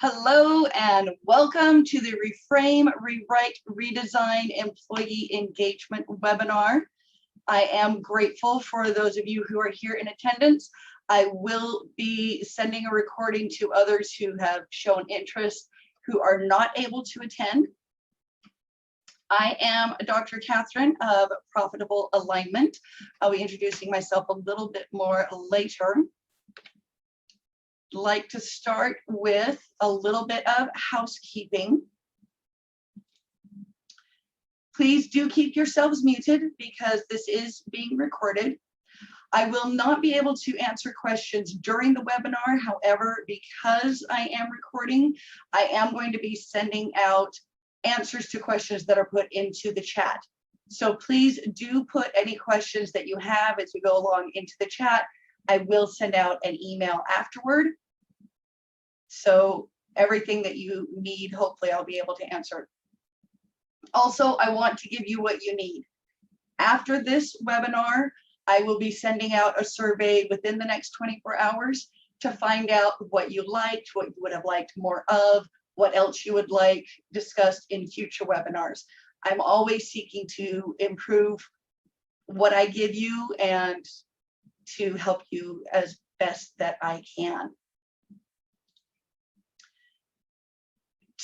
Hello and welcome to the Reframe, Rewrite, Redesign Employee Engagement webinar. I am grateful for those of you who are here in attendance. I will be sending a recording to others who have shown interest who are not able to attend. I am Dr. Catherine of Profitable Alignment. I'll be introducing myself a little bit more later. Like to start with a little bit of housekeeping. Please do keep yourselves muted because this is being recorded. I will not be able to answer questions during the webinar. However, because I am recording, I am going to be sending out answers to questions that are put into the chat. So please do put any questions that you have as we go along into the chat. I will send out an email afterward. So everything that you need, hopefully I'll be able to answer. Also, I want to give you what you need. After this webinar, I will be sending out a survey within the next 24 hours to find out what you liked, what you would have liked more of, what else you would like discussed in future webinars. I'm always seeking to improve what I give you and to help you as best that I can.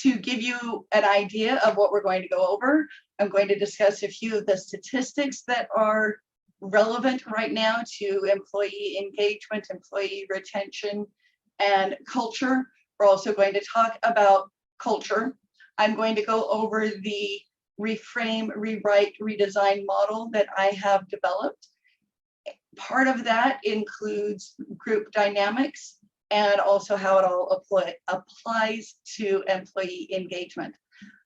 To give you an idea of what we're going to go over, I'm going to discuss a few of the statistics that are relevant right now to employee engagement, employee retention, and culture. We're also going to talk about culture. I'm going to go over the reframe, rewrite, redesign model that I have developed. Part of that includes group dynamics and also how it all applies to employee engagement.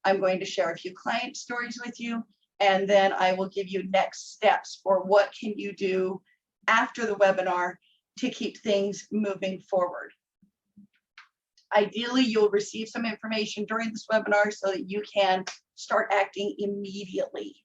I'm going to share a few client stories with you, and then I will give you next steps for what can you do after the webinar to keep things moving forward. Ideally, you'll receive some information during this webinar so that you can start acting immediately.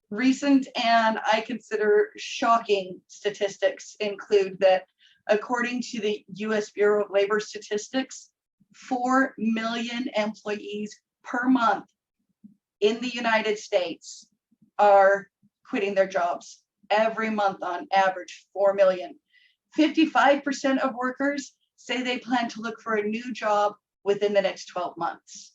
Recent and I consider shocking statistics include that according to the US Bureau of Labor Statistics, 4 million employees per month in the United States are quitting their jobs. Every month on average, 4 million. 55% of workers say they plan to look for a new job within the next 12 months.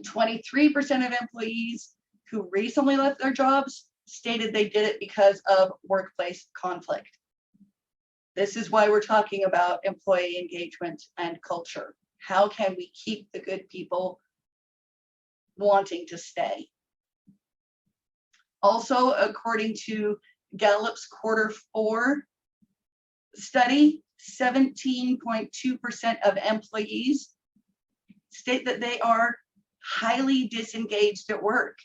23% of employees who recently left their jobs stated they did it because of workplace conflict. This is why we're talking about employee engagement and culture. How can we keep the good people wanting to stay? Also, according to Gallup's Q4 study, 17.2% of employees state that they are highly disengaged at work,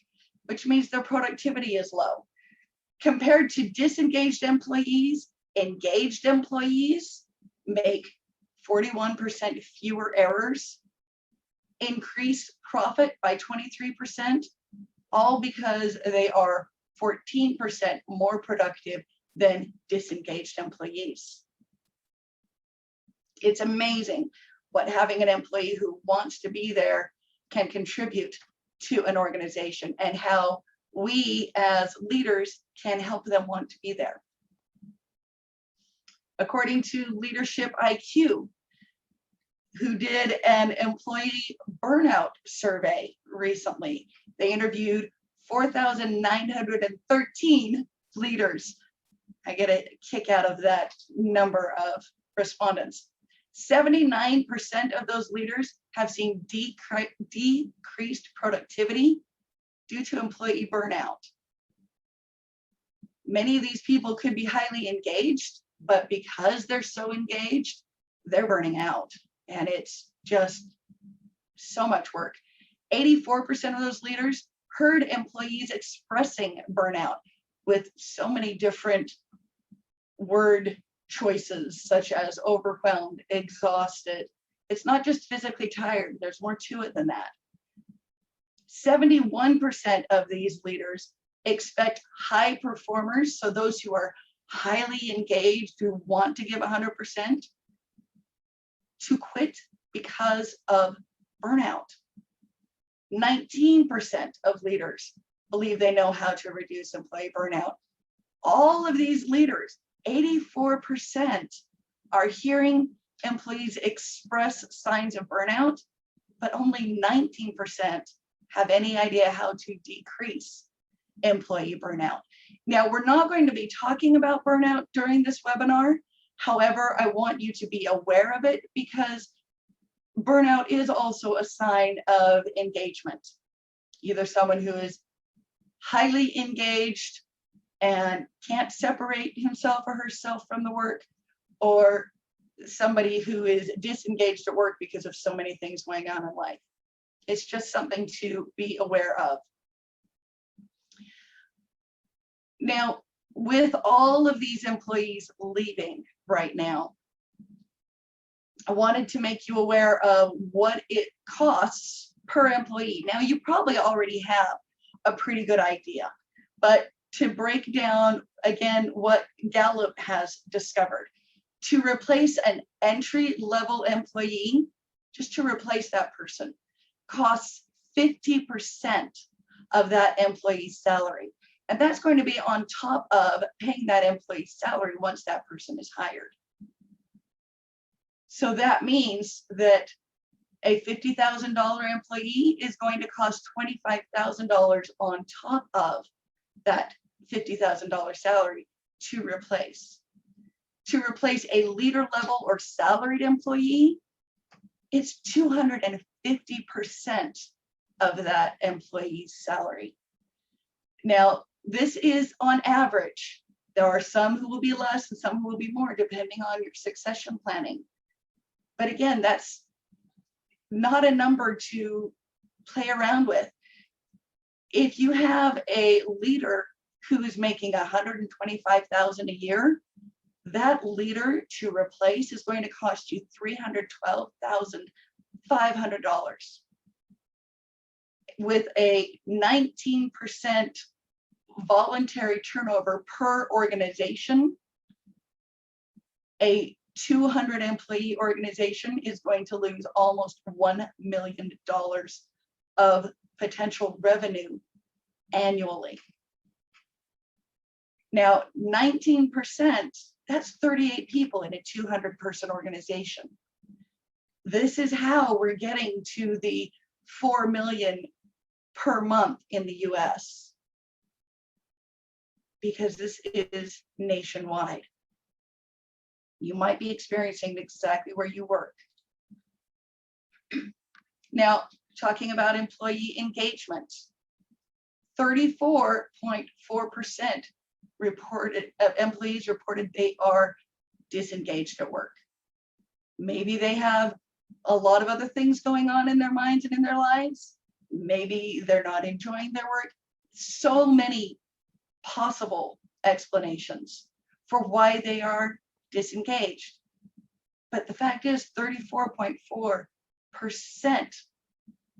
which means their productivity is low. Compared to disengaged employees, engaged employees make 41% fewer errors, increase profit by 23%, all because they are 14% more productive than disengaged employees. It's amazing what having an employee who wants to be there can contribute to an organization and how we as leaders can help them want to be there. According to Leadership IQ, who did an employee burnout survey recently, they interviewed 4,913 leaders. I get a kick out of that number of respondents. 79% of those leaders have seen decreased productivity due to employee burnout. Many of these people could be highly engaged, but because they're so engaged, they're burning out. And it's just so much work. 84% of those leaders heard employees expressing burnout with so many different word choices, such as overwhelmed, exhausted. It's not just physically tired, there's more to it than that. 71% of these leaders expect high performers, so those who are highly engaged, who want to give 100%, to quit because of burnout. 19% of leaders believe they know how to reduce employee burnout. All of these leaders, 84%, are hearing employees express signs of burnout, but only 19% have any idea how to decrease employee burnout. Now, we're not going to be talking about burnout during this webinar. However, I want you to be aware of it because burnout is also a sign of engagement. Either someone who is highly engaged and can't separate himself or herself from the work, or somebody who is disengaged at work because of so many things going on in life. It's just something to be aware of. Now, with all of these employees leaving right now, I wanted to make you aware of what it costs per employee. Now, you probably already have a pretty good idea, but to break down again what Gallup has discovered, to replace an entry-level employee, just to replace that person, costs 50% of that employee's salary. And that's going to be on top of paying that employee's salary once that person is hired. So that means that a $50,000 employee is going to cost $25,000 on top of that $50,000 salary to replace. To replace a leader level or salaried employee, it's 250% of that employee's salary. Now, this is on average. There are some who will be less and some who will be more, depending on your succession planning. But again, that's not a number to play around with. If you have a leader who is making $125,000 a year, that leader to replace is going to cost you $312,500. With a 19% voluntary turnover per organization, a 200 employee organization is going to lose almost $1 million of potential revenue annually. Now, 19%, that's 38 people in a 200-person organization. This is how we're getting to the 4 million per month in the US, because this is nationwide. You might be experiencing exactly where you work. Now, talking about employee engagement, 34.4% of employees reported they are disengaged at work. Maybe they have a lot of other things going on in their minds and in their lives. Maybe they're not enjoying their work. So many possible explanations for why they are disengaged. But the fact is 34.4%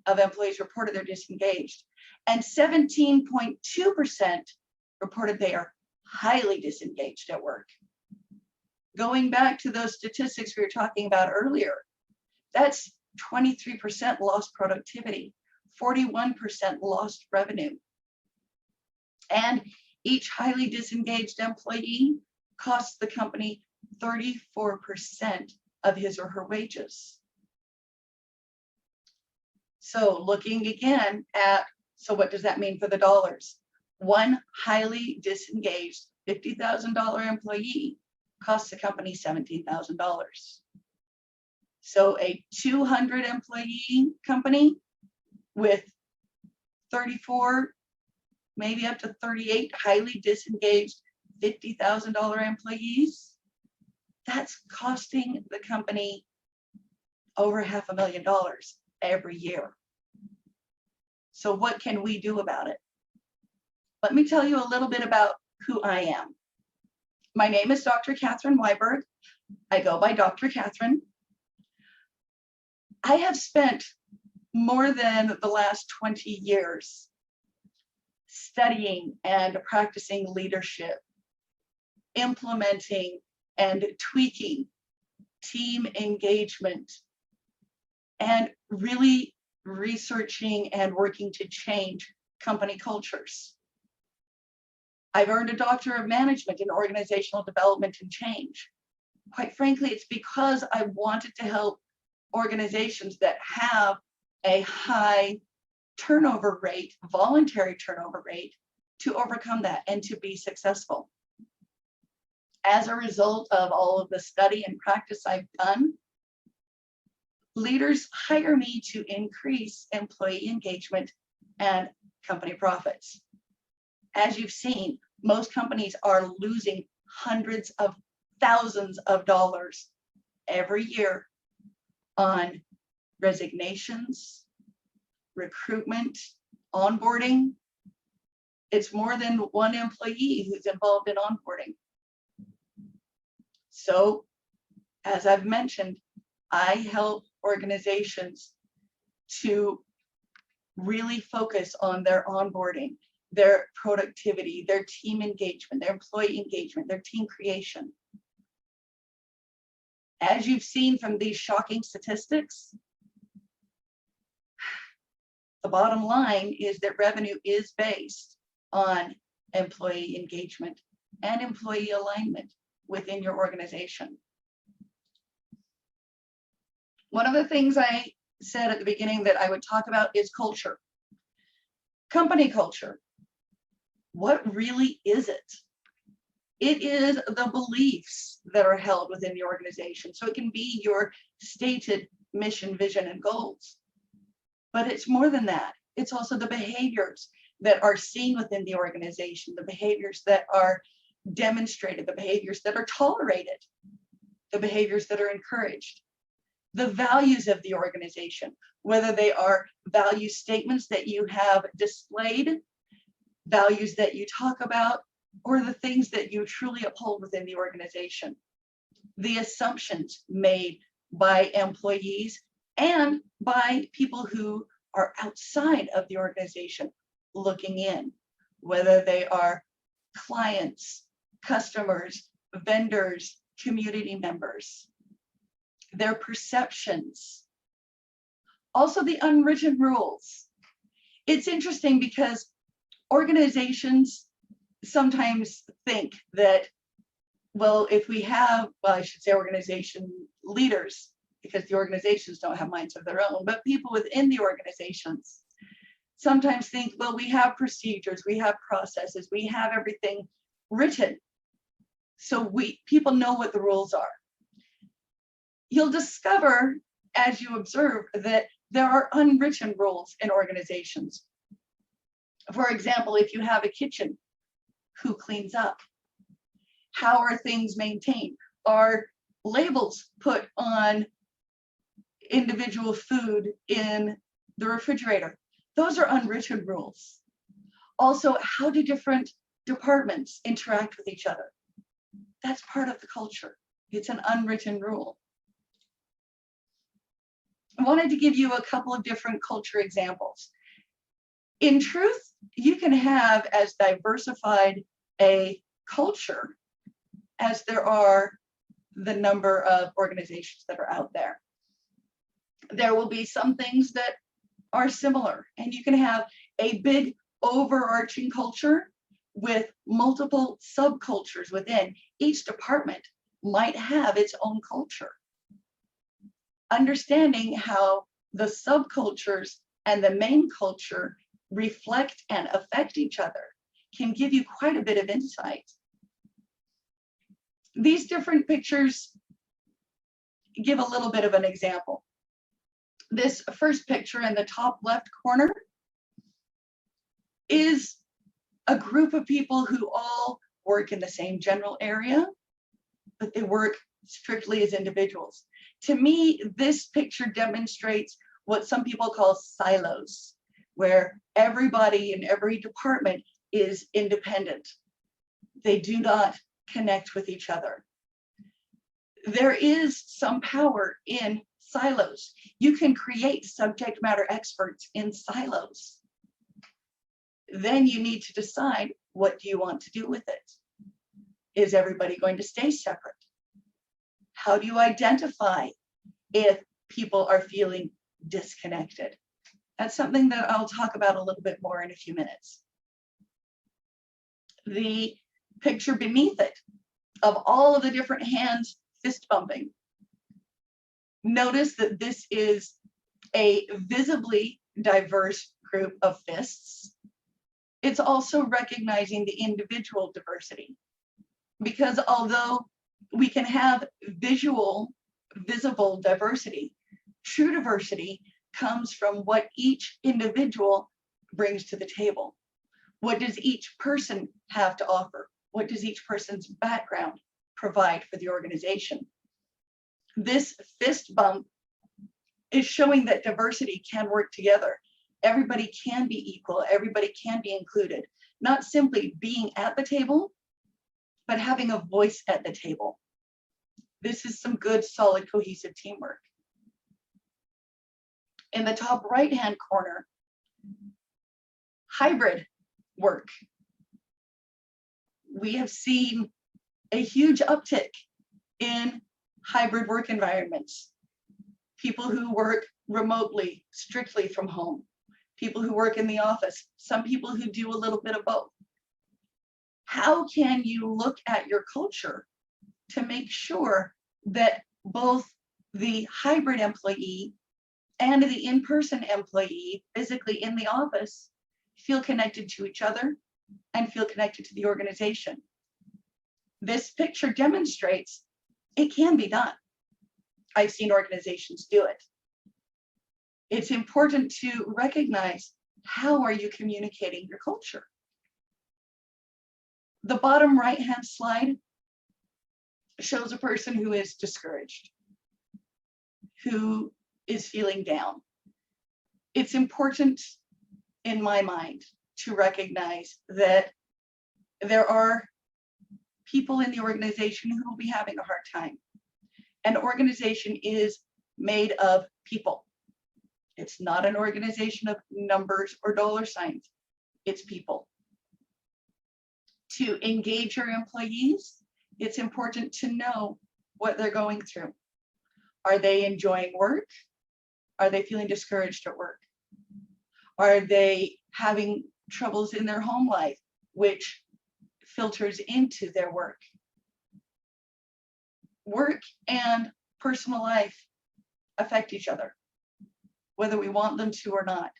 of employees reported they're disengaged, and 17.2% reported they are highly disengaged at work. Going back to those statistics we were talking about earlier, that's 23% lost productivity, 41% lost revenue. And each highly disengaged employee costs the company 34% of his or her wages. So looking again at, so what does that mean for the dollars? One highly disengaged $50,000 employee costs the company $17,000. So a 200 employee company with 34, maybe up to 38 highly disengaged $50,000 employees, that's costing the company over $500,000 every year. So what can we do about it? Let me tell you a little bit about who I am. My name is Dr. Catherine Weiberg. I go by Dr. Catherine. I have spent more than the last 20 years studying and practicing leadership implementing and tweaking team engagement, and really researching and working to change company cultures. I've earned a Doctorate of Management in Organizational Development and Change. Quite frankly, it's because I wanted to help organizations that have a high turnover rate, voluntary turnover rate, to overcome that and to be successful. As a result of all of the study and practice I've done, leaders hire me to increase employee engagement and company profits. As you've seen, most companies are losing hundreds of thousands of dollars every year on resignations, recruitment, onboarding. It's more than one employee who's involved in onboarding. So, as I've mentioned, I help organizations to really focus on their onboarding, their productivity, their team engagement, their employee engagement, their team creation. As you've seen from these shocking statistics, the bottom line is that revenue is based on employee engagement and employee alignment within your organization. One of the things I said at the beginning that I would talk about is culture. Company culture. What really is it? It is the beliefs that are held within the organization. So it can be your stated mission, vision, and goals. But it's more than that. It's also the behaviors that are seen within the organization, the behaviors that are demonstrated, the behaviors that are tolerated, the behaviors that are encouraged, the values of the organization, whether they are value statements that you have displayed, values that you talk about, or the things that you truly uphold within the organization, the assumptions made by employees and by people who are outside of the organization looking in, whether they are clients, customers, vendors, community members, their perceptions, also the unwritten rules. It's interesting because organizations sometimes think that, well, if we have, well, I should say organization leaders, because the organizations don't have minds of their own, but people within the organizations sometimes think, well, we have procedures, we have processes, we have everything written, so people know what the rules are. You'll discover as you observe that there are unwritten rules in organizations. For example, if you have a kitchen, who cleans up? How are things maintained? Are labels put on individual food in the refrigerator? Those are unwritten rules. Also, how do different departments interact with each other? That's part of the culture. It's an unwritten rule. I wanted to give you a couple of different culture examples. In truth, you can have as diversified a culture as there are the number of organizations that are out there. There will be some things that are similar, and you can have a big overarching culture with multiple subcultures within. Each department might have its own culture. Understanding how the subcultures and the main culture reflect and affect each other can give you quite a bit of insight. These different pictures give a little bit of an example. This first picture in the top left corner is a group of people who all work in the same general area, but they work strictly as individuals. To me, this picture demonstrates what some people call silos, where everybody in every department is independent. They do not connect with each other. There is some power in silos. You can create subject matter experts in silos. Then you need to decide, what do you want to do with it? Is everybody going to stay separate? How do you identify if people are feeling disconnected? That's something that I'll talk about a little bit more in a few minutes. The picture beneath it of all of the different hands fist bumping. Notice that this is a visibly diverse group of fists. It's also recognizing the individual diversity, because although we can have visible diversity, true diversity comes from what each individual brings to the table. What does each person have to offer? What does each person's background provide for the organization? This fist bump is showing that diversity can work together. Everybody can be equal, everybody can be included, not simply being at the table, but having a voice at the table. This is some good, solid, cohesive teamwork. In the top right-hand corner, hybrid work. We have seen a huge uptick in hybrid work environments. People who work remotely, strictly from home. People who work in the office. Some people who do a little bit of both. How can you look at your culture to make sure that both the hybrid employee and the in-person employee physically in the office feel connected to each other and feel connected to the organization? This picture demonstrates it can be done. I've seen organizations do it. It's important to recognize, how are you communicating your culture? The bottom right-hand slide shows a person who is discouraged, who is feeling down. It's important, in my mind, to recognize that there are people in the organization who will be having a hard time. An organization is made of people. It's not an organization of numbers or dollar signs. It's people. To engage your employees, it's important to know what they're going through. Are they enjoying work? Are they feeling discouraged at work? Are they having troubles in their home life, which filters into their work? Work and personal life affect each other, whether we want them to or not.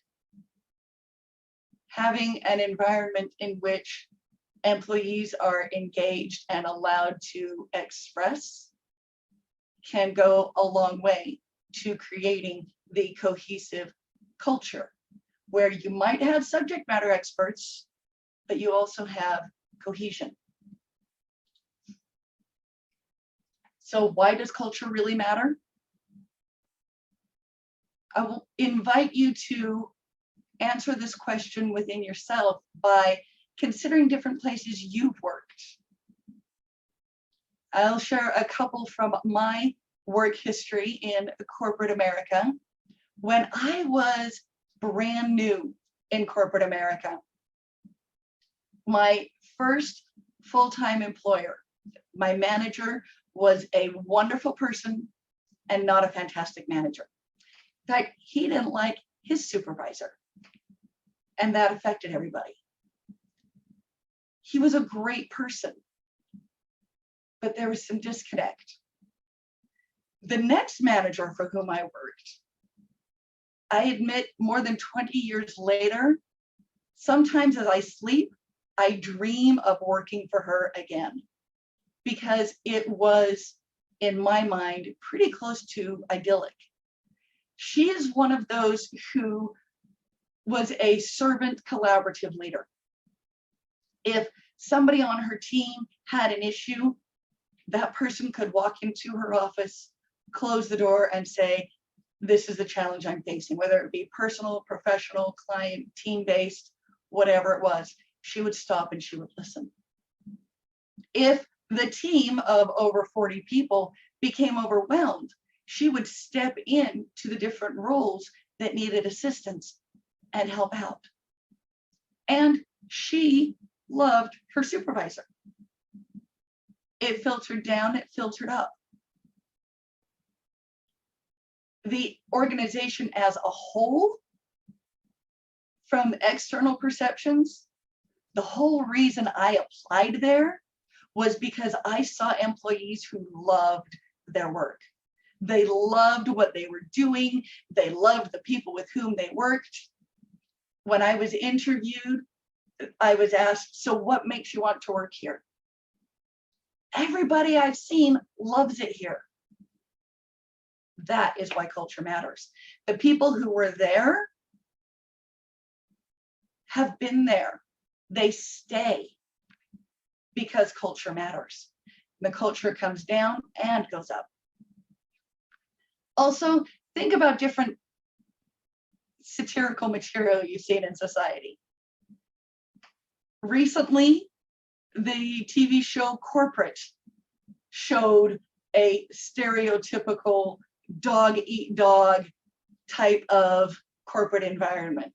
Having an environment in which employees are engaged and allowed to express can go a long way to creating the cohesive culture, where you might have subject matter experts, but you also have cohesion. So why does culture really matter? I will invite you to answer this question within yourself by considering different places you've worked. I'll share a couple from my work history in corporate America. When I was brand new in corporate America, my first full-time employer, my manager was a wonderful person and not a fantastic manager. In fact, he didn't like his supervisor, and that affected everybody. He was a great person, but there was some disconnect. The next manager for whom I worked, I admit more than 20 years later, sometimes as I sleep, I dream of working for her again, because it was, in my mind, pretty close to idyllic. She is one of those who was a servant collaborative leader. If somebody on her team had an issue, that person could walk into her office, close the door, and say, this is the challenge I'm facing, whether it be personal, professional, client, team-based, whatever it was. She would stop and she would listen. If the team of over 40 people became overwhelmed, she would step in to the different roles that needed assistance and help out. And she loved her supervisor. It filtered down, it filtered up. The organization as a whole, from external perceptions, the whole reason I applied there was because I saw employees who loved their work. They loved what they were doing. They loved the people with whom they worked. When I was interviewed, I was asked, so what makes you want to work here? Everybody I've seen loves it here. That is why culture matters. The people who were there have been there. They stay because culture matters. The culture comes down and goes up. Also, think about different satirical material you've seen in society. Recently, the TV show Corporate showed a stereotypical dog eat dog type of corporate environment.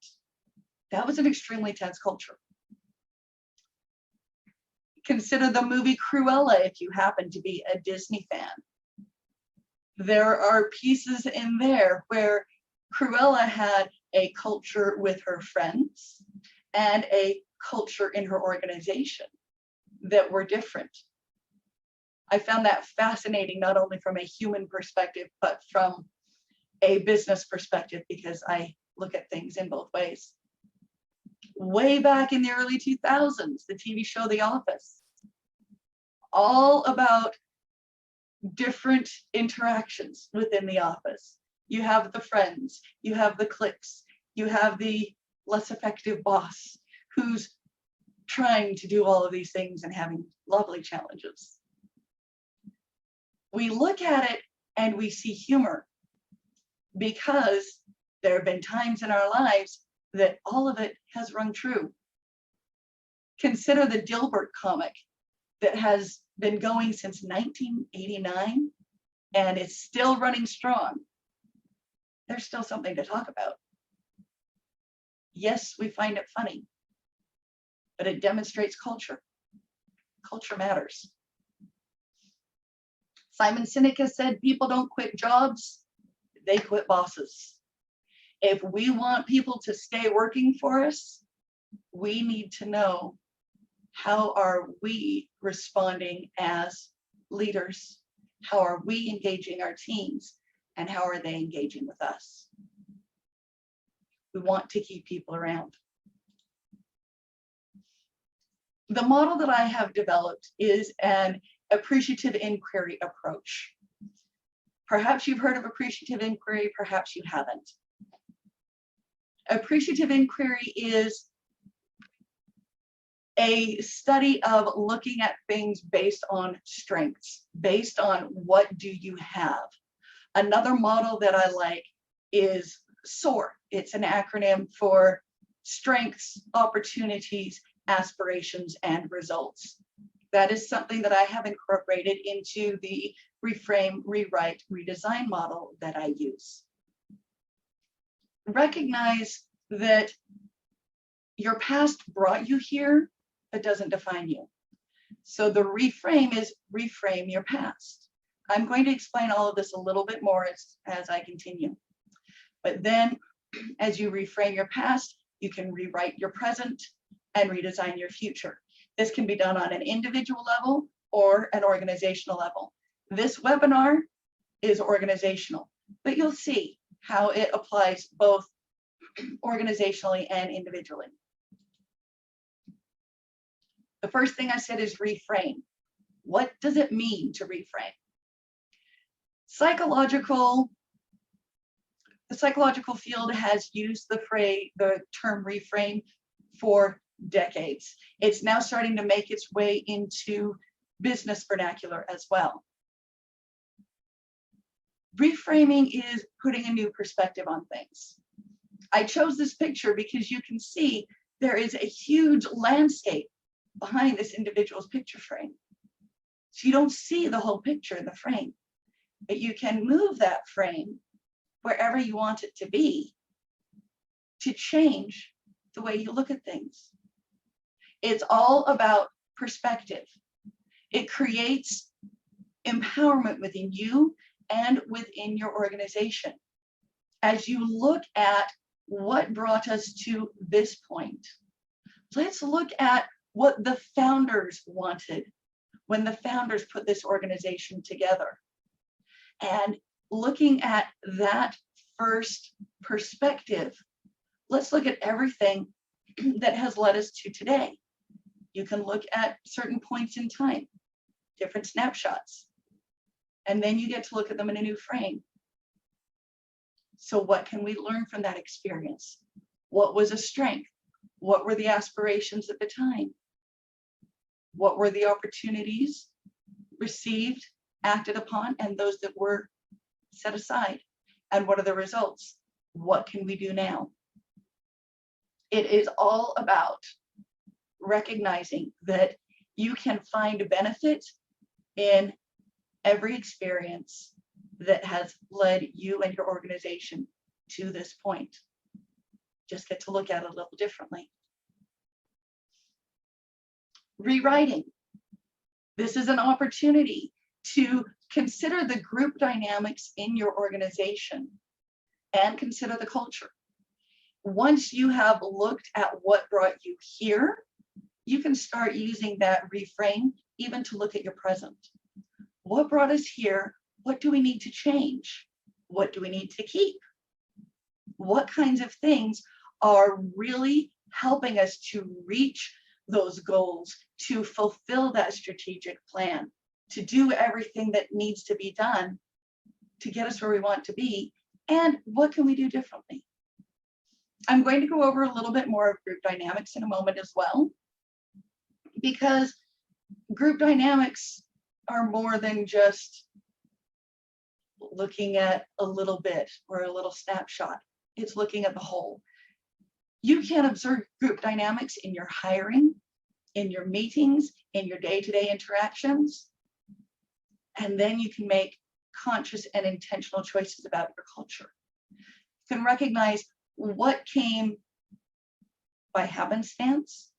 That was an extremely tense culture. Consider the movie Cruella if you happen to be a Disney fan. There are pieces in there where Cruella had a culture with her friends and a culture in her organization that were different. I found that fascinating, not only from a human perspective, but from a business perspective, because I look at things in both ways. Way back in the early 2000s, the TV show The Office, all about different interactions within the office. You have the friends, you have the cliques, you have the less effective boss who's trying to do all of these things and having lovely challenges. We look at it and we see humor because there have been times in our lives that all of it has rung true. Consider the Dilbert comic that has been going since 1989 and it's still running strong. There's still something to talk about. Yes, we find it funny, but it demonstrates culture. Culture matters. Simon Sinek has said people don't quit jobs, they quit bosses. If we want people to stay working for us, we need to know how are we responding as leaders? How are we engaging our teams? And how are they engaging with us? We want to keep people around. The model that I have developed is an appreciative inquiry approach. Perhaps you've heard of appreciative inquiry, perhaps you haven't. Appreciative inquiry is a study of looking at things based on strengths, based on what do you have. Another model that I like is SOAR. It's an acronym for strengths, opportunities, aspirations, and results. That is something that I have incorporated into the reframe, rewrite, redesign model that I use. Recognize that your past brought you here, but doesn't define you. So the reframe is reframe your past. I'm going to explain all of this a little bit more as I continue. But then as you reframe your past, you can rewrite your present and redesign your future. This can be done on an individual level or an organizational level. This webinar is organizational, but you'll see how it applies both organizationally and individually. The first thing I said is reframe. What does it mean to reframe? The psychological field has used the term reframe for decades. It's now starting to make its way into business vernacular as well. Reframing is putting a new perspective on things. I chose this picture because you can see there is a huge landscape behind this individual's picture frame. So you don't see the whole picture in the frame, but you can move that frame wherever you want it to be to change the way you look at things. It's all about perspective. It creates empowerment within you and within your organization. As you look at what brought us to this point, let's look at what the founders wanted when the founders put this organization together. And looking at that first perspective, let's look at everything that has led us to today. You can look at certain points in time, different snapshots, and then you get to look at them in a new frame. So what can we learn from that experience? What was a strength? What were the aspirations at the time? What were the opportunities received, acted upon, and those that were set aside? And what are the results? What can we do now? It is all about recognizing that you can find benefit in every experience that has led you and your organization to this point. Just get to look at it a little differently. Rewriting. This is an opportunity to consider the group dynamics in your organization and consider the culture. Once you have looked at what brought you here, you can start using that reframe even to look at your present. What brought us here? What do we need to change? What do we need to keep? What kinds of things are really helping us to reach those goals, to fulfill that strategic plan, to do everything that needs to be done to get us where we want to be? And what can we do differently? I'm going to go over a little bit more of group dynamics in a moment as well, because group dynamics are more than just looking at a little bit or a little snapshot. It's looking at the whole. You can observe group dynamics in your hiring, in your meetings, in your day-to-day interactions, and then you can make conscious and intentional choices about your culture. You can recognize what came by happenstance,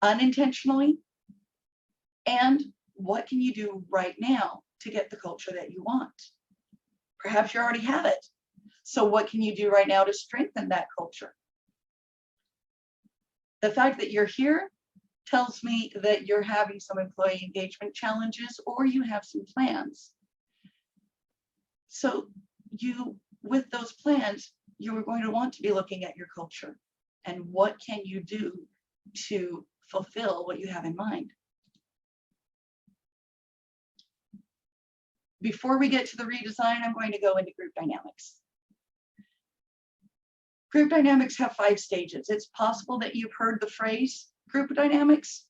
unintentionally, and what can you do right now to get the culture that you want? Perhaps you already have it. So what can you do right now to strengthen that culture? The fact that you're here tells me that you're having some employee engagement challenges or you have some plans. So with those plans, you are going to want to be looking at your culture and what can you do to fulfill what you have in mind. Before we get to the redesign, I'm going to go into group dynamics. Group dynamics have 5 stages. It's possible that you've heard the phrase group dynamics.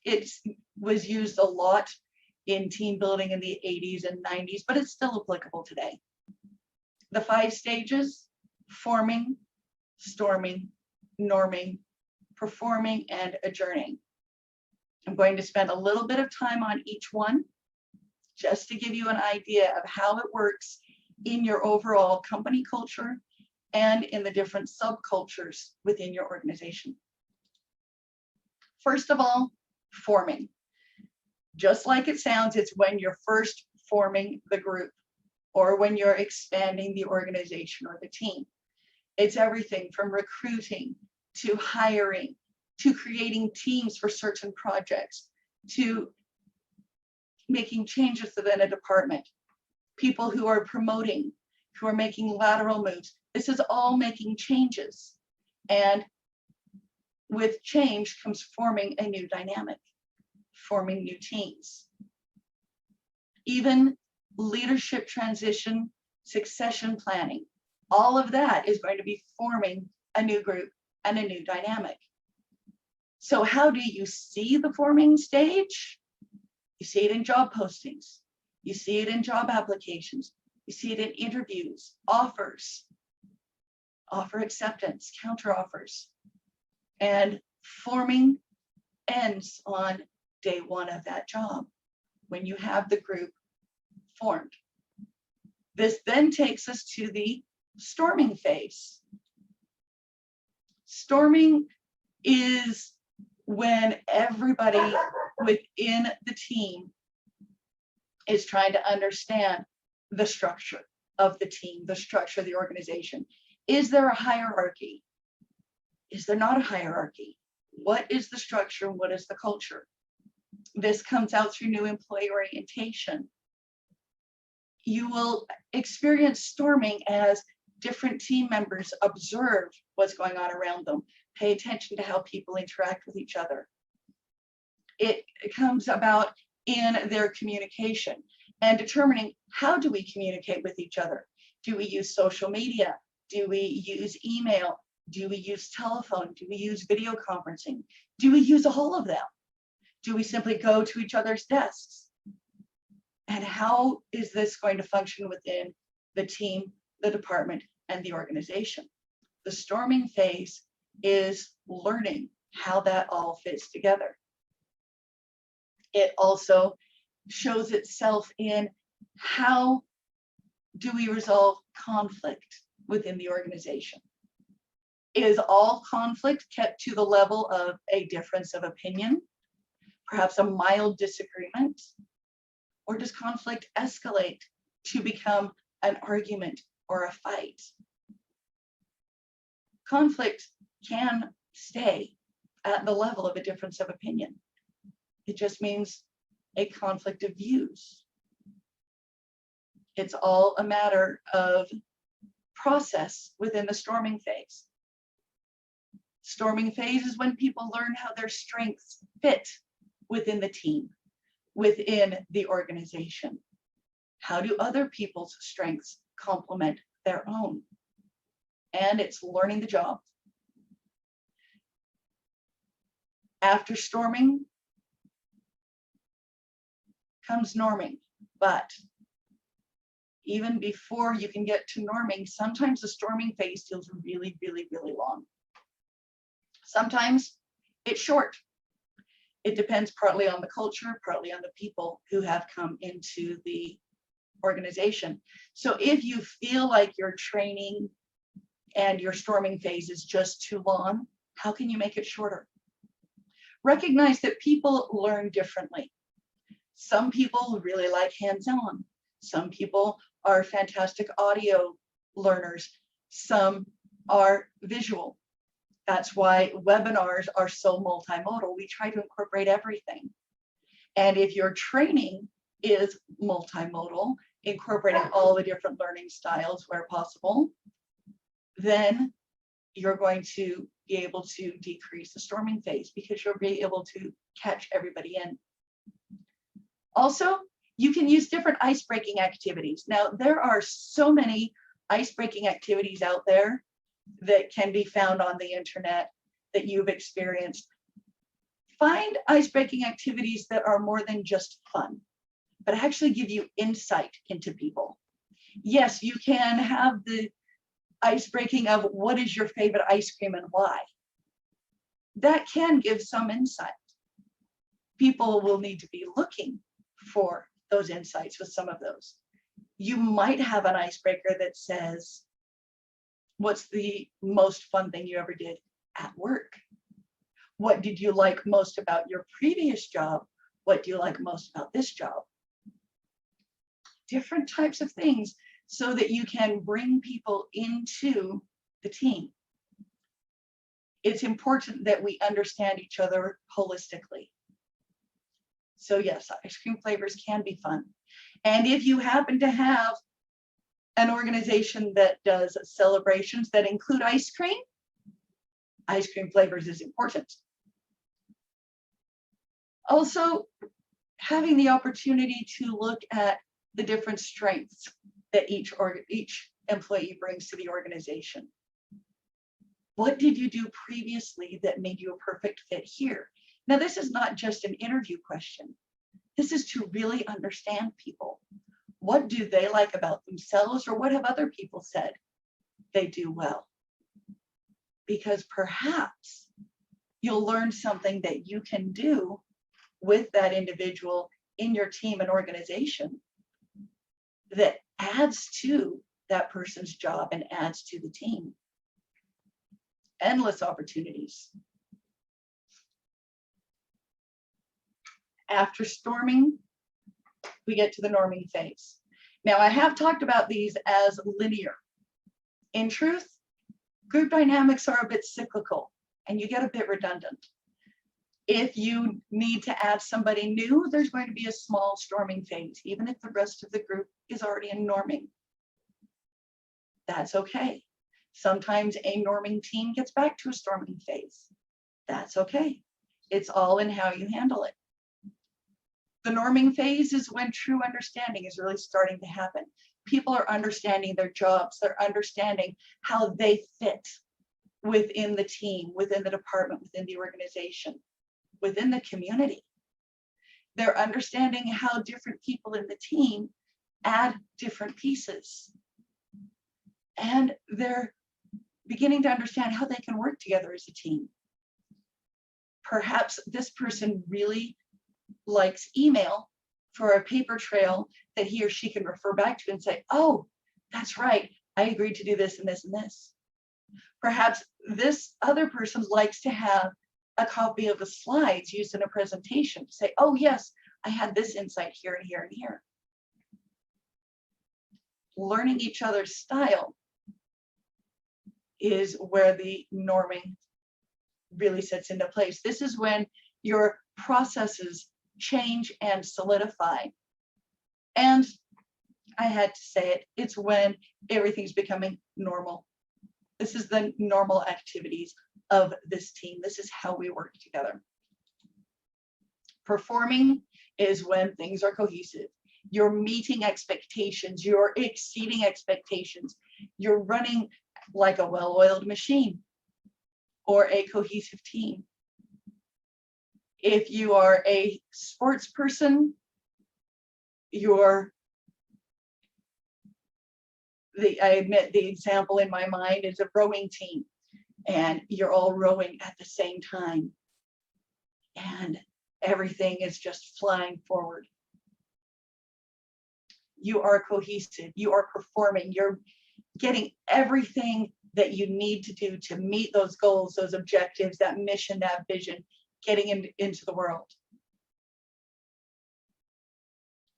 It was used a lot in team building in the 80s and 90s, but it's still applicable today. The 5 stages: forming, storming, norming, performing, and adjourning. I'm going to spend a little bit of time on each one just to give you an idea of how it works in your overall company culture and in the different subcultures within your organization. First of all, forming. Just like it sounds, it's when you're first forming the group or when you're expanding the organization or the team. It's everything from recruiting to hiring to creating teams for certain projects to making changes within a department. People who are promoting, who are making lateral moves. This is all making changes. And with change comes forming a new dynamic, forming new teams. Even leadership transition, succession planning, all of that is going to be forming a new group and a new dynamic. So how do you see the forming stage? You see it in job postings. You see it in job applications. You see it in interviews, offers, offer acceptance, counter offers. And forming ends on day 1 of that job when you have the group formed. This then takes us to the storming phase. Storming is when everybody within the team is trying to understand the structure of the team, the structure of the organization. Is there a hierarchy? Is there not a hierarchy? What is the structure? What is the culture? This comes out through new employee orientation. You will experience storming as different team members observe what's going on around them, pay attention to how people interact with each other. It comes about in their communication and determining, how do we communicate with each other? Do we use social media? Do we use email? Do we use telephone? Do we use video conferencing? Do we use all of them? Do we simply go to each other's desks? And how is this going to function within the team, the department, and the organization? The storming phase is learning how that all fits together. It also shows itself in how do we resolve conflict within the organization? Is all conflict kept to the level of a difference of opinion, perhaps a mild disagreement? Or does conflict escalate to become an argument or a fight? Conflict can stay at the level of a difference of opinion. It just means a conflict of views. It's all a matter of process within the storming phase. Storming phase is when people learn how their strengths fit within the team, within the organization. How do other people's strengths complement their own? And it's learning the job. After storming comes norming, but even before you can get to norming, sometimes the storming phase feels really, really, really long. Sometimes it's short. It depends partly on the culture, partly on the people who have come into the organization. So if you feel like your training and your storming phase is just too long, how can you make it shorter? Recognize that people learn differently. Some people really like hands-on. Some people are fantastic audio learners. Some are visual. That's why webinars are so multimodal. We try to incorporate everything. And if your training is multimodal, incorporating all the different learning styles where possible, then you're going to be able to decrease the storming phase because you'll be able to catch everybody in. Also, you can use different ice-breaking activities. Now, there are so many ice-breaking activities out there that can be found on the internet that you've experienced. Find ice-breaking activities that are more than just fun, but actually give you insight into people. Yes, you can have the ice-breaking of what is your favorite ice cream and why. That can give some insight. People will need to be looking for those insights with some of those. You might have an icebreaker that says, what's the most fun thing you ever did at work? What did you like most about your previous job? What do you like most about this job? Different types of things so that you can bring people into the team. It's important that we understand each other holistically. So yes, ice cream flavors can be fun. And if you happen to have an organization that does celebrations that include ice cream flavors is important. Also, having the opportunity to look at the different strengths that each employee brings to the organization. What did you do previously that made you a perfect fit here? Now, this is not just an interview question. This is to really understand people. What do they like about themselves, or what have other people said they do well? Because perhaps you'll learn something that you can do with that individual in your team and organization that adds to that person's job and adds to the team. Endless opportunities. After storming, we get to the norming phase. Now, I have talked about these as linear. In truth, group dynamics are a bit cyclical and you get a bit redundant. If you need to add somebody new, there's going to be a small storming phase, even if the rest of the group is already in norming. That's okay. Sometimes a norming team gets back to a storming phase. That's okay. It's all in how you handle it. The norming phase is when true understanding is really starting to happen. People are understanding their jobs. They're understanding how they fit within the team, within the department, within the organization, within the community. They're understanding how different people in the team add different pieces. And they're beginning to understand how they can work together as a team. Perhaps this person really likes email for a paper trail that he or she can refer back to and say, oh, that's right, I agreed to do this and this and this. Perhaps this other person likes to have a copy of the slides used in a presentation to say, oh yes, I had this insight here and here and here. Learning each other's style is where the norming really sets into place. This is when your processes change and solidify. And I had to say it, it's when everything's becoming normal. This is the normal activities of this team. This is how we work together. Performing is when things are cohesive. You're meeting expectations, you're exceeding expectations, you're running like a well-oiled machine or a cohesive team. If you are a sports person, I admit the example in my mind is a rowing team, and you're all rowing at the same time, and everything is just flying forward. You are cohesive, you are performing, you're getting everything that you need to do to meet those goals, those objectives, that mission, that vision, getting into the world.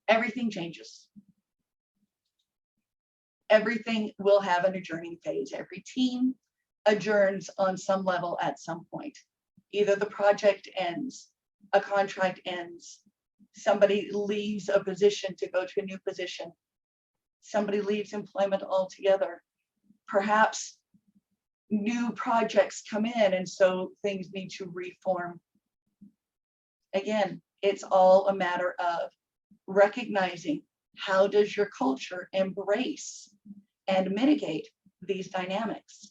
Everything changes. Everything will have an adjourning phase. Every team adjourns on some level at some point. Either the project ends, a contract ends, somebody leaves a position to go to a new position, somebody leaves employment altogether. Perhaps new projects come in and so things need to reform. Again, it's all a matter of recognizing how does your culture embrace and mitigate these dynamics.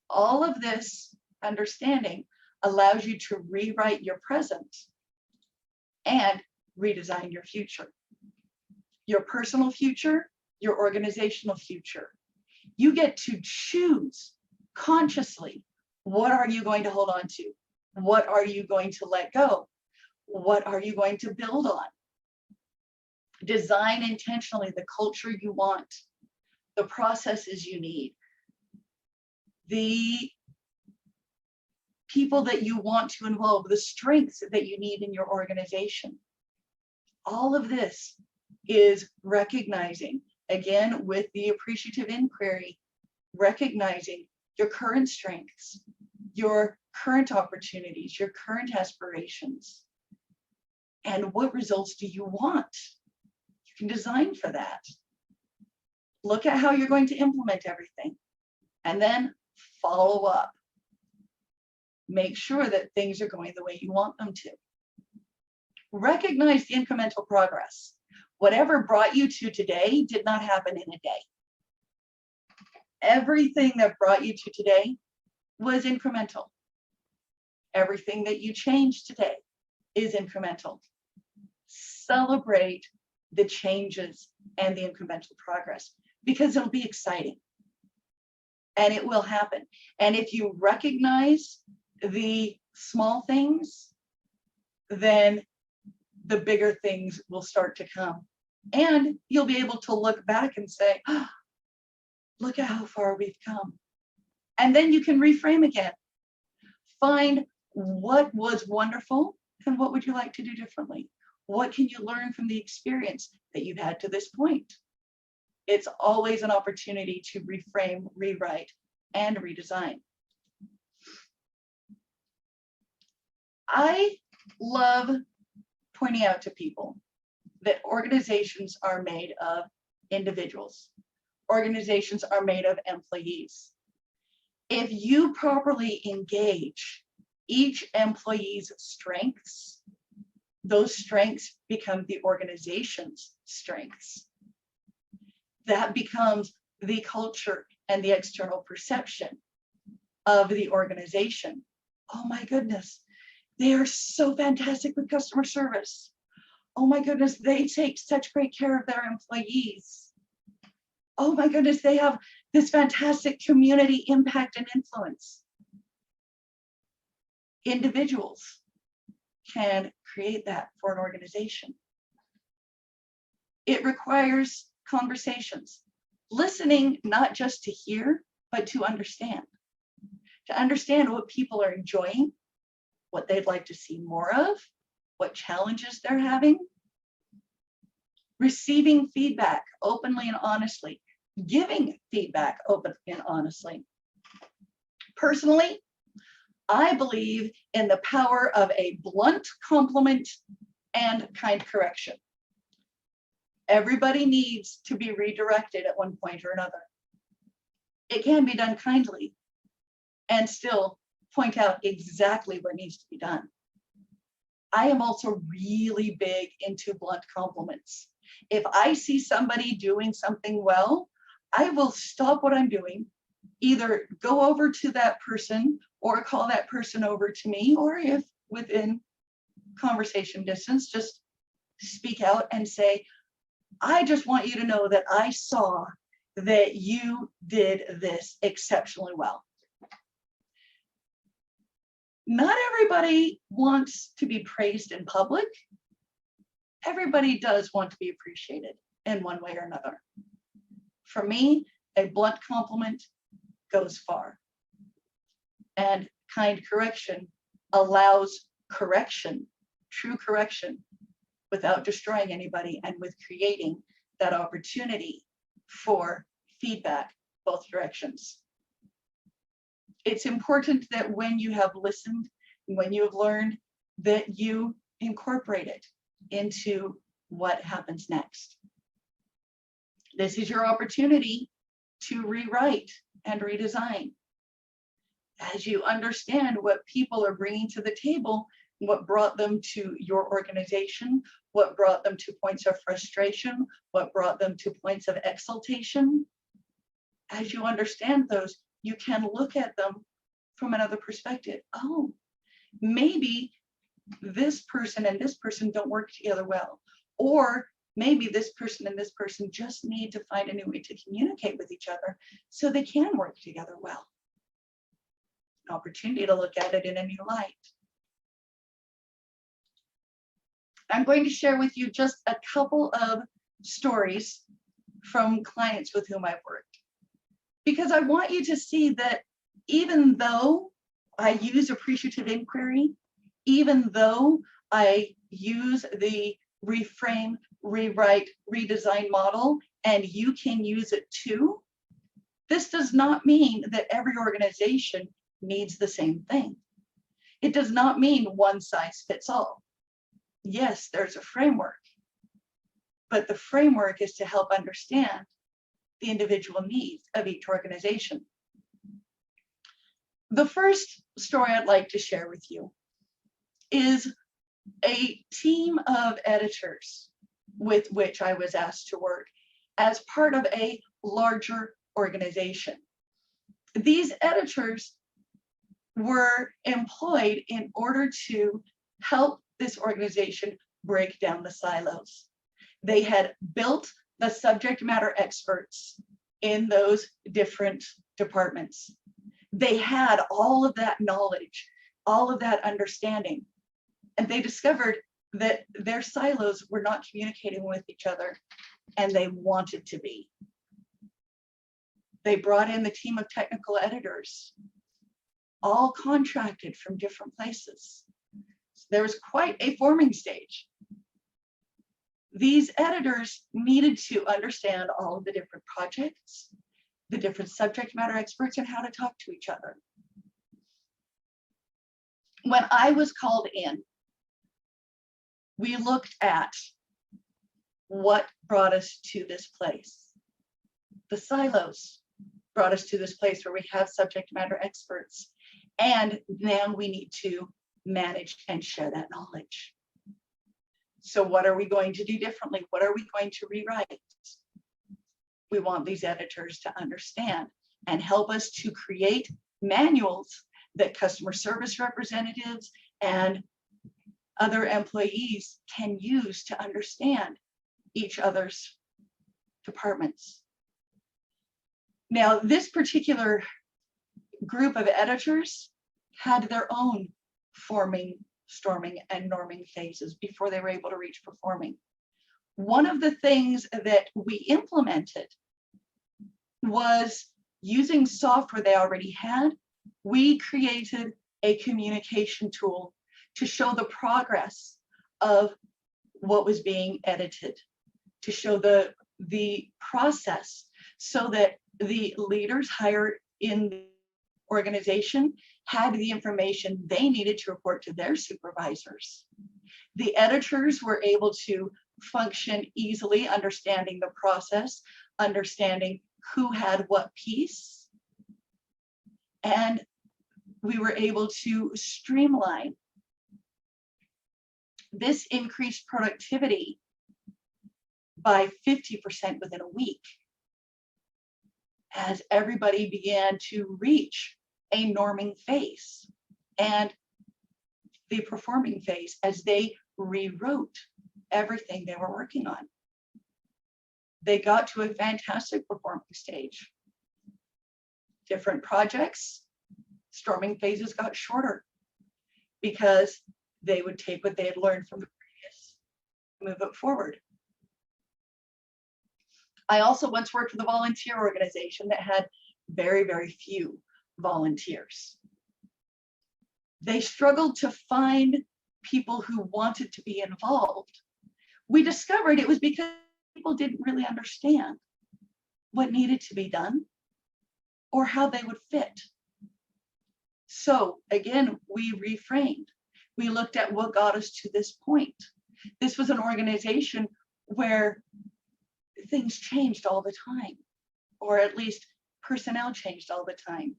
All of this understanding allows you to rewrite your present and redesign your future. Your personal future, your organizational future. You get to choose consciously, what are you going to hold on to? What are you going to let go? What are you going to build on? Design intentionally the culture you want, the processes you need, the people that you want to involve, the strengths that you need in your organization. All of this is recognizing, again, with the appreciative inquiry, recognizing your current strengths, your current opportunities, your current aspirations, and what results do you want? You can design for that. Look at how you're going to implement everything, and then follow up. Make sure that things are going the way you want them to. Recognize the incremental progress. Whatever brought you to today did not happen in a day. Everything that brought you to today was incremental. Everything that you changed today is incremental. Celebrate the changes and the incremental progress, because it'll be exciting and it will happen. And if you recognize the small things, then the bigger things will start to come. And you'll be able to look back and say, oh, look at how far we've come. And then you can reframe again. Find what was wonderful And what would you like to do differently? What can you learn from the experience that you've had to this point? It's always an opportunity to reframe, rewrite, and redesign. I love pointing out to people that organizations are made of individuals. Organizations are made of employees. If you properly engage each employee's strengths, those strengths become the organization's strengths. That becomes the culture and the external perception of the organization. Oh my goodness, they are so fantastic with customer service. Oh my goodness, they take such great care of their employees. Oh my goodness, they have this fantastic community impact and influence. Individuals can create that for an organization. It requires conversations, listening not just to hear, but to understand what people are enjoying, what they'd like to see more of, what challenges they're having, receiving feedback openly and honestly, giving feedback openly and honestly. Personally, I believe in the power of a blunt compliment and kind correction. Everybody needs to be redirected at one point or another. It can be done kindly and still point out exactly what needs to be done. I am also really big into blunt compliments. If I see somebody doing something well, I will stop what I'm doing, either go over to that person or call that person over to me, or if within conversation distance, just speak out and say, I just want you to know that I saw that you did this exceptionally well. Not everybody wants to be praised in public. Everybody does want to be appreciated in one way or another. For me, a blunt compliment goes far. And kind correction allows correction, true correction, without destroying anybody and with creating that opportunity for feedback both directions. It's important that when you have listened, when you have learned, that you incorporate it into what happens next. This is your opportunity to rewrite and redesign. As you understand what people are bringing to the table, what brought them to your organization, what brought them to points of frustration, what brought them to points of exaltation. As you understand those, you can look at them from another perspective. Oh, maybe this person and this person don't work together well. Or maybe this person and this person just need to find a new way to communicate with each other so they can work together well. An opportunity to look at it in a new light. I'm going to share with you just a couple of stories from clients with whom I've worked, because I want you to see that even though I use appreciative inquiry, even though I use the reframe, rewrite, redesign model, and you can use it too, this does not mean that every organization needs the same thing. It does not mean one size fits all. Yes, there's a framework, but the framework is to help understand the individual needs of each organization. The first story I'd like to share with you is a team of editors with which I was asked to work as part of a larger organization. These editors were employed in order to help this organization break down the silos. They had built the subject matter experts in those different departments. They had all of that knowledge, all of that understanding, and they discovered that their silos were not communicating with each other, and they wanted to be. They brought in the team of technical editors, all contracted from different places. there was quite a forming stage. These editors needed to understand all of the different projects, the different subject matter experts, and how to talk to each other. When I was called in, we looked at what brought us to this place. The silos brought us to this place where we have subject matter experts, and now we need to manage and share that knowledge. So what are we going to do differently? What are we going to rewrite? We want these editors to understand and help us to create manuals that customer service representatives and other employees can use to understand each other's departments. Now, this particular group of editors had their own forming, storming, and norming phases before they were able to reach performing. One of the things that we implemented was using software they already had. We created a communication tool to show the progress of what was being edited, to show the process, so that the leaders higher in the organization had the information they needed to report to their supervisors. The editors were able to function easily, understanding the process, understanding who had what piece, and we were able to streamline. This increased productivity by 50% within a week, as everybody began to reach a norming phase and the performing phase as they rewrote everything they were working on. They got to a fantastic performing stage. Different projects, storming phases got shorter because they would take what they had learned from the previous, move it forward. I also once worked with a volunteer organization that had very, very few volunteers. They struggled to find people who wanted to be involved. We discovered it was because people didn't really understand what needed to be done or how they would fit. So again, we reframed. We looked at what got us to this point. This was an organization where things changed all the time, or at least personnel changed all the time.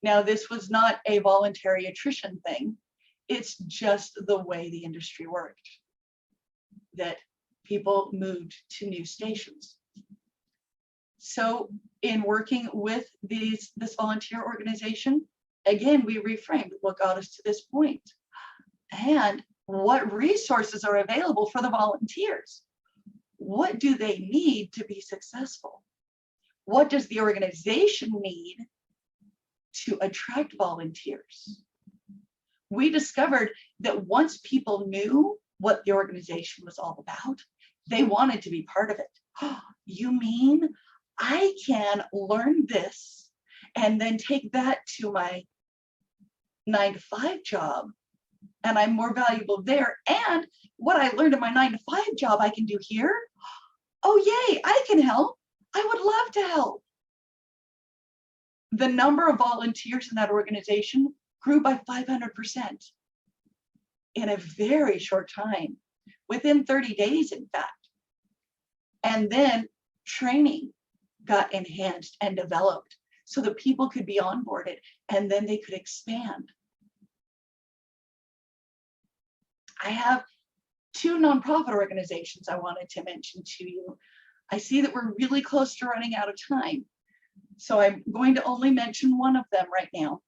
Now, this was not a voluntary attrition thing. It's just the way the industry worked, that people moved to new stations. So in working with this volunteer organization, again, we reframed what got us to this point and what resources are available for the volunteers. What do they need to be successful? What does the organization need to attract volunteers? We discovered that once people knew what the organization was all about, they wanted to be part of it. Oh, you mean I can learn this and then take that to my 9-to-5 job, and I'm more valuable there, and what I learned in my 9-to-5 job I can do here? Oh yay, I can help. I would love to help. The number of volunteers in that organization grew by 500% in a very short time, within 30 days, in fact. And then training got enhanced and developed so that people could be onboarded, and then they could expand. I have 2 nonprofit organizations I wanted to mention to you. I see that we're really close to running out of time, so I'm going to only mention one of them right now.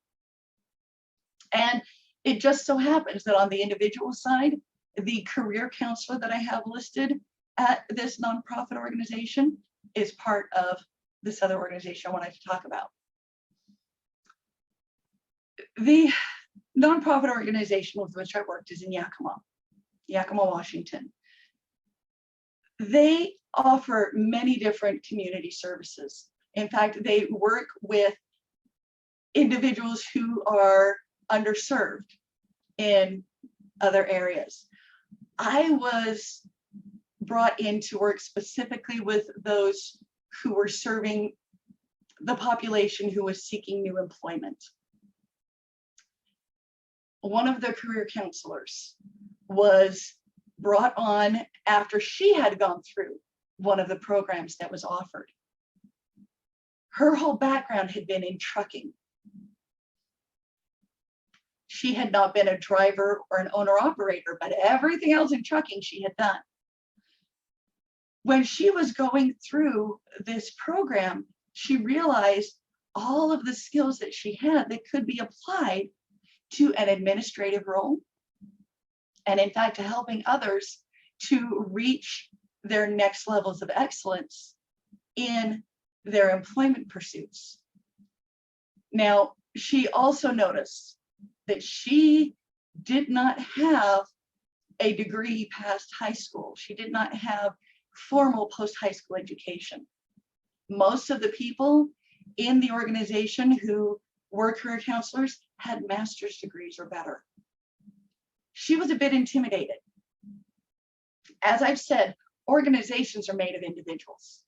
And it just so happens that on the individual side, the career counselor that I have listed at this nonprofit organization is part of this other organization I wanted to talk about. The nonprofit organization with which I worked is in Yakima, Washington. They offer many different community services. In fact, they work with individuals who are underserved in other areas. I was brought in to work specifically with those who were serving the population who was seeking new employment. One of the career counselors was brought on after she had gone through one of the programs that was offered. Her whole background had been in trucking. She had not been a driver or an owner-operator, but everything else in trucking she had done. When she was going through this program, she realized all of the skills that she had that could be applied to an administrative role, and in fact to helping others to reach their next levels of excellence in their employment pursuits. Now, she also noticed that she did not have a degree past high school. She did not have formal post-high school education. Most of the people in the organization who were career counselors had master's degrees or better. She was a bit intimidated. As I've said, organizations are made of individuals.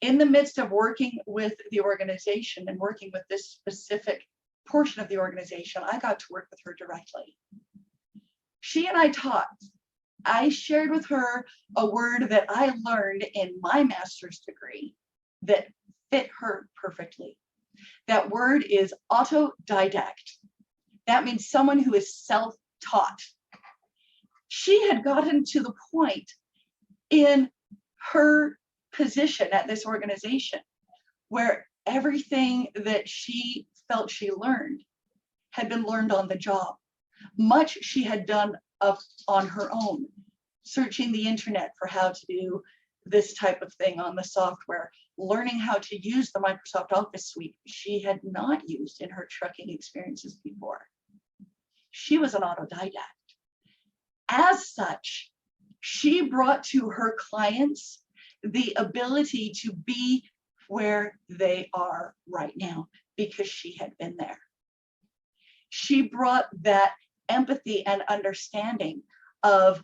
In the midst of working with the organization and working with this specific portion of the organization, I got to work with her directly. She and I talked. I shared with her a word that I learned in my master's degree that fit her perfectly. That word is autodidact. That means someone who is self-taught. She had gotten to the point in her position at this organization where everything that she felt she learned had been learned on the job. Much she had done on her own, searching the internet for how to do this type of thing on the software, learning how to use the Microsoft Office suite she had not used in her trucking experiences before. She was an autodidact. As such, she brought to her clients the ability to be where they are right now because she had been there. She brought that empathy and understanding of,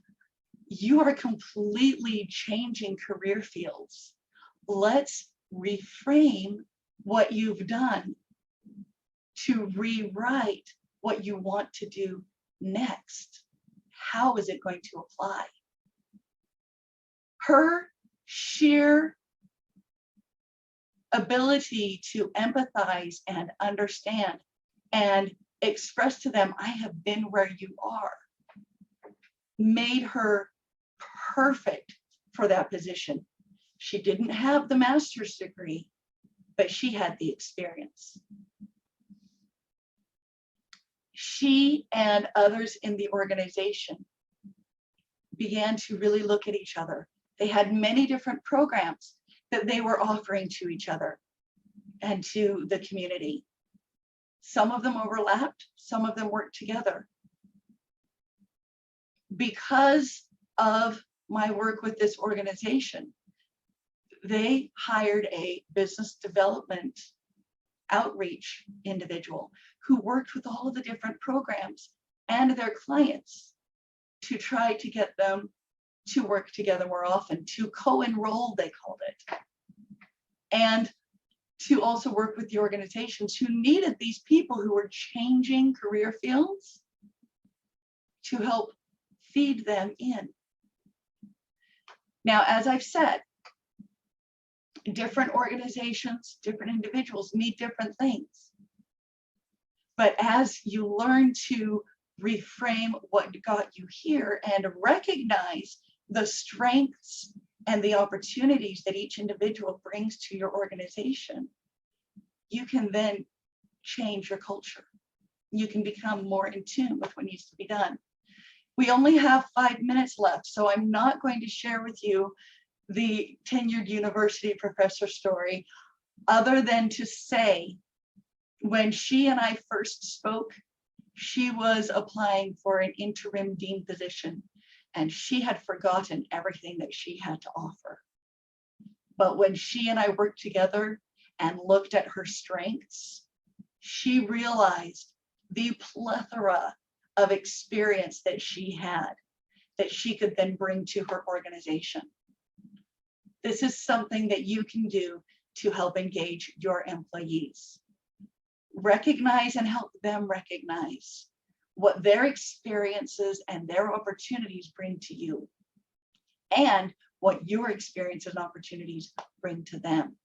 you are completely changing career fields. Let's reframe what you've done to rewrite what you want to do next. How is it going to apply? Her sheer ability to empathize and understand and express to them, I have been where you are, made her perfect for that position. She didn't have the master's degree, but she had the experience. She and others in the organization began to really look at each other. They had many different programs that they were offering to each other and to the community. Some of them overlapped, some of them worked together. Because of my work with this organization, they hired a business development outreach individual who worked with all of the different programs and their clients to try to get them to work together more often, to co-enroll, they called it, and to also work with the organizations who needed these people who were changing career fields to help feed them in. Now, as I've said, different organizations, different individuals need different things. But as you learn to reframe what got you here and recognize the strengths and the opportunities that each individual brings to your organization, you can then change your culture. You can become more in tune with what needs to be done. We only have 5 minutes left, so I'm not going to share with you the tenured university professor story, other than to say, when she and I first spoke, she was applying for an interim dean position, and she had forgotten everything that she had to offer. But when she and I worked together and looked at her strengths, she realized the plethora of experience that she had that she could then bring to her organization. This is something that you can do to help engage your employees. Recognize and help them recognize what their experiences and their opportunities bring to you, and what your experiences and opportunities bring to them.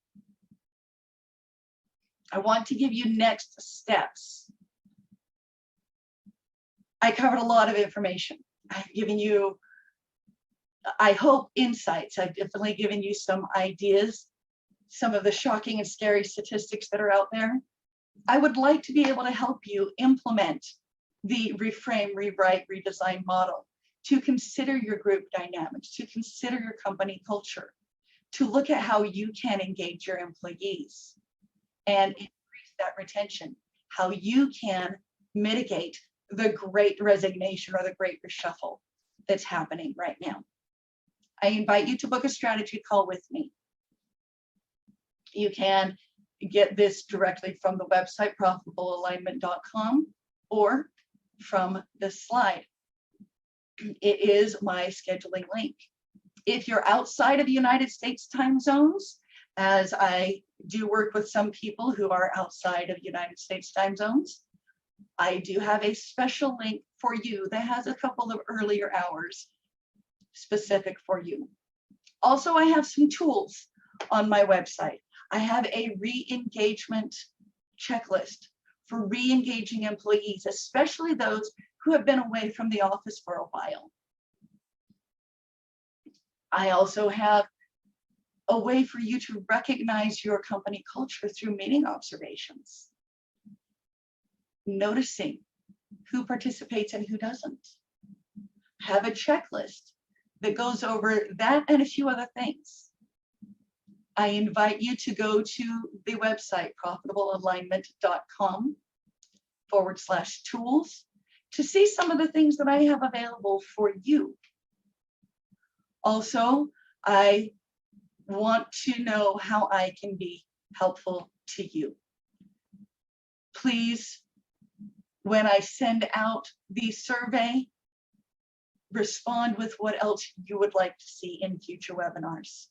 I want to give you next steps. I covered a lot of information. I've given you, I hope, insights. I've definitely given you some ideas, some of the shocking and scary statistics that are out there. I would like to be able to help you implement the reframe, rewrite, redesign model, to consider your group dynamics, to consider your company culture, to look at how you can engage your employees and increase that retention, how you can mitigate the great resignation or the great reshuffle that's happening right now. I invite you to book a strategy call with me. You can get this directly from the website, profitablealignment.com, or from this slide. It is my scheduling link. If you're outside of the United States time zones, as I do work with some people who are outside of United States time zones, I do have a special link for you that has a couple of earlier hours specific for you. Also, I have some tools on my website. I have a re-engagement checklist for re-engaging employees, especially those who have been away from the office for a while. I also have a way for you to recognize your company culture through meeting observations, noticing who participates and who doesn't. Have a checklist that goes over that and a few other things. I invite you to go to the website, profitablealignment.com/tools, to see some of the things that I have available for you. Also, I want to know how I can be helpful to you. Please, when I send out the survey, respond with what else you would like to see in future webinars.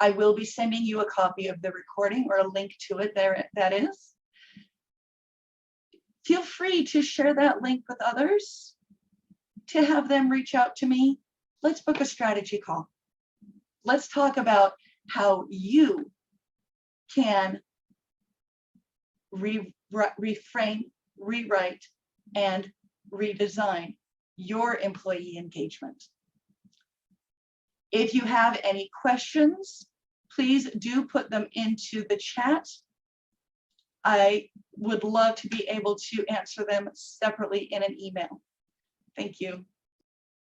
I will be sending you a copy of the recording, or a link to it there, that is. Feel free to share that link with others, to have them reach out to me. Let's book a strategy call. Let's talk about how you can reframe, rewrite, and redesign your employee engagement. If you have any questions, please do put them into the chat. I would love to be able to answer them separately in an email. Thank you.